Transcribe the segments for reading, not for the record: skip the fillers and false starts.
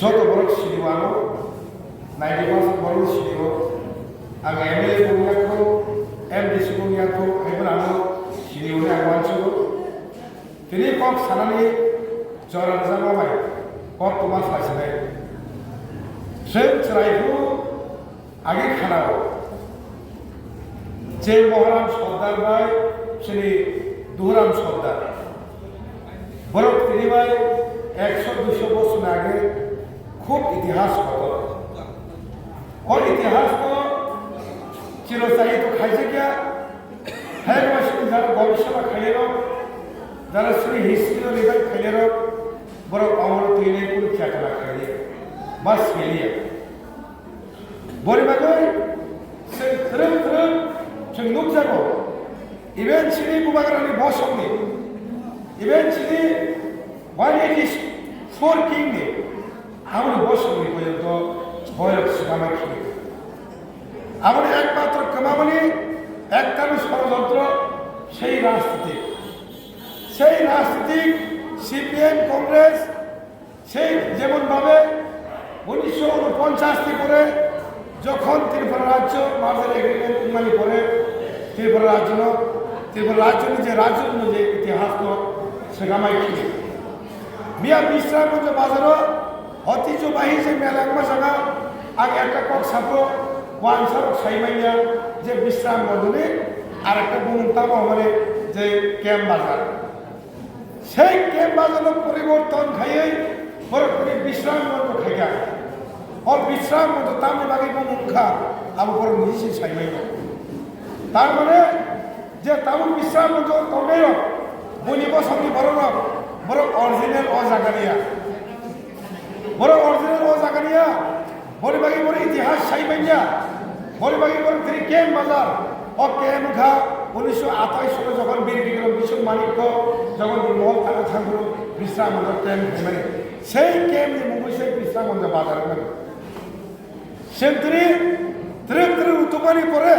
যত বড় সিনিয়র 90% বড় senior ang MLA punya ko MDC punya ko hebat anu siniune agwan chugo tini kok sanani joran sama mai kok tumaslasne sen chiraiku age khanao যে মহারাম সর্দার ভাই শ্রী দুহরাম সর্দার বরং তিনি ভাই 100-200 বছর আগে খুব ইতিহাস কত और इतिहास को चिरस्थायी तो खाइसे क्या है वैसे जरा गवेषणा खाइए रो जरा श्री हिस्ट्री और इधर खाइए रो बड़ो अमर तीने कुल क्या करा खाइए बस ये लिया बोले बागोई से तरह से नुक जागो इवेंचुअली बुबागरानी बॉस होंगे इवेंचुअली 184 किंग ने हमारे बॉस होंगे कोई तो ভৈরব সীমানাখী আমাদের একমাত্র কামাবলী একটানো ষড়যন্ত্র সেই রাজনীতিক সিপিএম কংগ্রেস সেই যেমনভাবে 1949 করে যখন ত্রিপুরা রাজ্য মার্জার এগ্রিমেন্ট মানে করে ত্রিপুরা রাজ্য যে রাজ্য যে ইতিহাস সেগামাইখি মিয়া বিশ্রামগঞ্জ বাজারও ঐতিহ্যবাহী যে মেলাংমা জায়গা আগে একটা কক ছাত্র ওয়ানসার সাইমাইয়া যে বিশ্রাম বন্ধনে আর একটা বুমতাম মানে যে ক্যাম্প বাজার সেই ক্যাম্প বাজারের পরিবর্তন খাইয়ে বরফে বিশ্রাম বন্ধ খাইয়া ও বিশ্রাম বন্ধ তামে বাকি বুমুখা আবার বড় নিজে সাইমাইয়া তার মানে যে তামু বিশ্রাম বন্ধ তবেও বনিব সঙ্গে বড় অরিজিনাল ও জাগানিয়া বড় অরিজিনাল ও জাগানিয়া বড় বাকি বড় ইতিহাস সাইমাইয়া বড় বাকি বড় তিনি কেম বাজার ও কেম ঘা 1928 সালে যখন বীর বিক্রম কিশোর মানিক্য যখন মহল থাকা থাকলো বিশ্রাম মন্দির কেম মানে সেই কেম যে মুম্বাই সেই বিশ্রাম মন্দির বাজার মানে সেম তিনি ত্রিপুরা উত্তপানি করে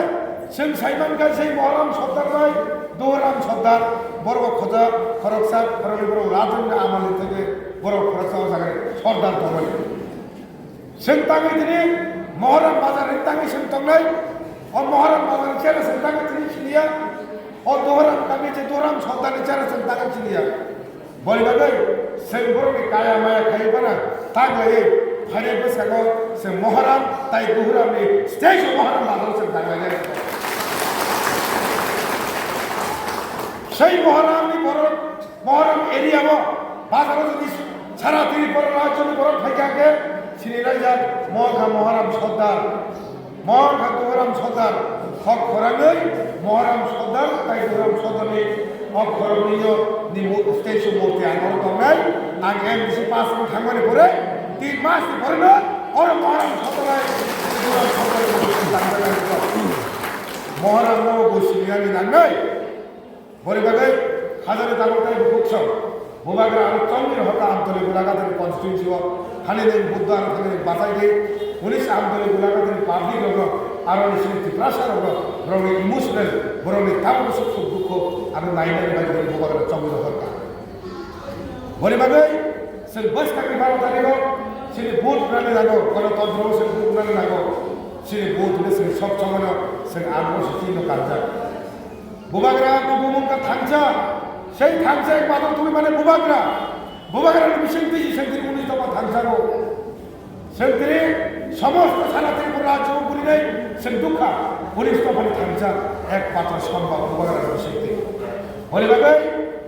সেম সাইমান গাই সেই মহরাম সর্দার ভাই দোহরাম সর্দার বড় খোঁজা খরক সাহেব খরলি বড় রাজন্য আমালি থেকে বড় খরচ জায়গায় সর্দার দমাই সেন্তাঙ্গে তিনি মহরম বাজারের তাঙ্গে সেন্তাঙ্গাই ও মহরম বাজারের চেয়ারে সেন্তাঙ্গে তিনি ছিলিয়া ও দোহরাম তাঙ্গে যে দোহরাম সর্দারের চেয়ারে সেন্তাঙ্গে ছিলিয়া বলিবাগে সেই বড়কে কায়া মায়া খাইবা না তাঙ্গে এই ফাইরে বসাগো সে মহরম তাই দোহরাম এই স্টেজ মহরম বাজার সেন্তাঙ্গে যায় সেই মহরম এরিয়া বাজারে যদি সারা ত্রিপুরা রাজ্য বরফ ফাইকাকে শ্রীরাজার মহা মহারাম সর্দার মহা দোহরাম সর্দার হক খরাঙ্গই মহারাম সর্দার তাই দোহরাম সর্দারে হক খরণীয় স্টেজ মূর্তি আনন্দ তমাই আং এমসি পাস থাঙ্গনে পরে 3 মাস পরে না আর মহারাম সর্দার দোহরাম সর্দার মহারাম নব গোসিয়ানি নাঙ্গাই বরিবাগে হাজারে তালুকায় উৎসব ভূভাগের আরো চন্দ্রের হতা আমতলে গোলাঘাটের কনস্টিটিউন্সি খালিদের বুদ্ধ আর খালিদের বাতাইকে 19 আমতলে গোলাঘাটের পাবলিক রঙ আরো নিশ্চিত প্রাসার রঙ ইমোশনাল বরং তামর সুখ দুঃখ আর নাইনের ভাই ভূভাগের চন্দ্র হতা বরিবাগে সে বস কাকে ভালো জানিব সে ভোট প্রাণে জানো গণতন্ত্র সে ভোট প্রাণে জানো সে ভোট সে সব সময় সে আগ্রহ চিহ্ন কার্যা বুবাগরা বুবুমুকা থাকছা সেই থাকছা একমাত্র তুমি মানে বুবাগরা মিশন দিয়েছি সেদিন 19 দফা থাকছাগো সেদিন সমস্ত সারা ত্রিপুরা রাজ্য বলি নেই সে দুঃখা 19 দফা থাকছা একমাত্র সম্ভব বুবাগরা মিশন দিয়ে বলে বাবা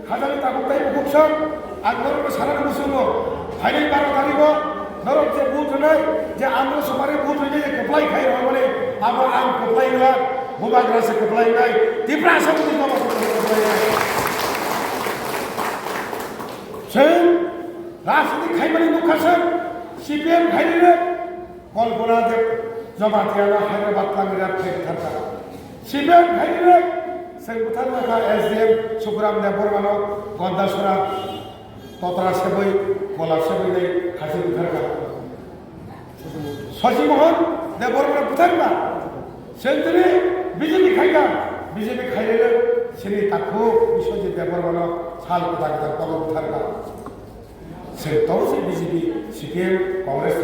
হাজারে তাকুতাই বুকসব আন্দোলন সারা মুসলম ফাইনাল 12 তারিখ ধরো যে বুথ নাই যে আমরা সবারই বুথ হয়ে যে কপলাই খাই বলে আবার আম কপলাই না বুবাগরা সে কপলাই নাই ত্রিপুরা সমিতি দফা কপলাই নাই সেই রাজনীতি খাইবানি দুঃখাসন সিপিএম খাইলে কল্পনা দেব জমাতিয়ানা হায়দ্রাবাদ লাঙ্গিরা ফেক থাকা সিপিএম খাইলে সেই কোথায় লেখা এসডিএম সুখরাম দেব বর্মানো গদ্দাসরা ততরা সেবই কলা সেবই নেই খাসি থাকা শশীমোহন দেব বর্মা বুঝাইবা সেন্টারে বিজেপি খাইগা বিজেপি খাইলে সেনি তাকু বিশ্বজিৎ দেব বর্মানো সাল কোথা কোথা তখন থাকা সে তবে সে বিজেপি সিপিএম কংগ্রেস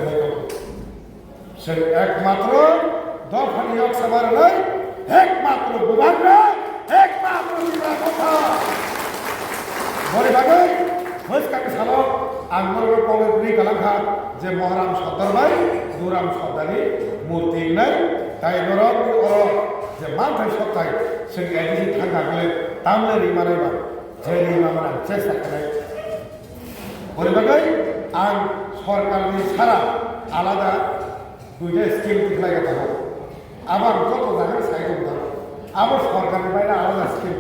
जों एकमात्र दफानि सभा नय एकमात्र विभाग एकमात्र जिल्ला कथा बरे बागै फसकाके सानो आंगुर कलेजनि कालाखा जे महाराम सरदारबाई दुराम सरदारनि मूर्ति नै ताइ नरक अर जे मानथाय सप्ताय जों एदिसि थांगागले तामले रिमानायबा जे रिमाना चेष्टा खालाय बरे बागै आं सरकारनि सारा आलादा दुइटा स्किम दिखलायगा थागौ आबार कत जागोन साइड दं आबार सरकारनिफ्राय आलादा स्किम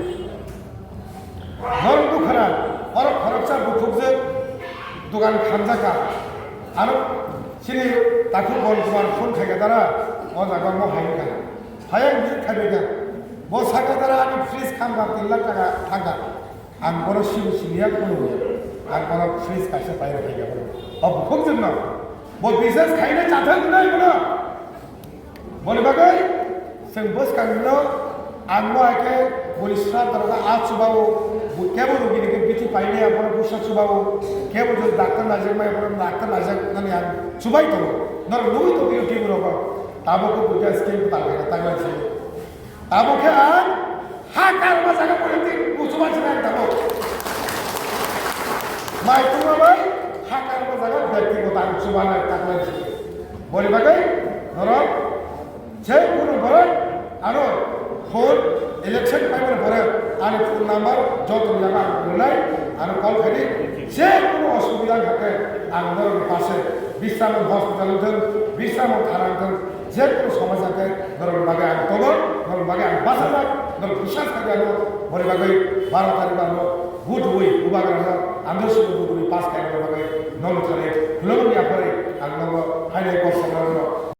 नरम दुखना और खरकसा बुथुकजों दुकान खामजाका आरो सिनि ताखु बन फन खायगादारा अ जागा म हायगा हायं बिदि खायगा ब सागादारा आनि फ्रिज खामगा 3 लाख टाका थांगा आं बर सिनिया कोनो आं बर फ्रिज कासे बायरा खायगा अब बुथुकजों न ब बिजनेस खायनो जाथों नै बोनो बोले बागै जों बस कांगिनो आंबो आके पुलिसरा दरगा आज सुबावो केबो रुगिनि के बिथि पाइने अपन पुसा सुबावो केबो जो डाक्टर नाजक माय अपन डाक्टर नाजक ननि आं सुबाय तो नर लुइ तो बियो टीम रोबा ताबो को बुजा स्किम तालगा तागला छ ताबो के आं हाकार मजागा पड़ती पुसुबा छ ताबो माय तुमा भाई हाकार मजागा व्यक्तिगत आं सुबाना तागला छ बोले बागै नर जे कोनो भरत आरो फोन इलेक्शन पाइबार भरत आरो फोन नाम्बार जत जागा बोलाय आरो कल खाली जे कोनो असुविधा থাকে आंदर पासे विश्राम हॉस्पिटल धर विश्राम थाना धर जे कोनो समस्या থাকে नर बागे आं तबर नर बागे आं बासाला नर विश्वास खागानो बरे बागे 12 तारिख आरो बुध हुई उबागानो आंदर सुबुरुनि पास खायनो बागे नल थारे लोगनि आफारे आं नंगो हाइलाइट करसनो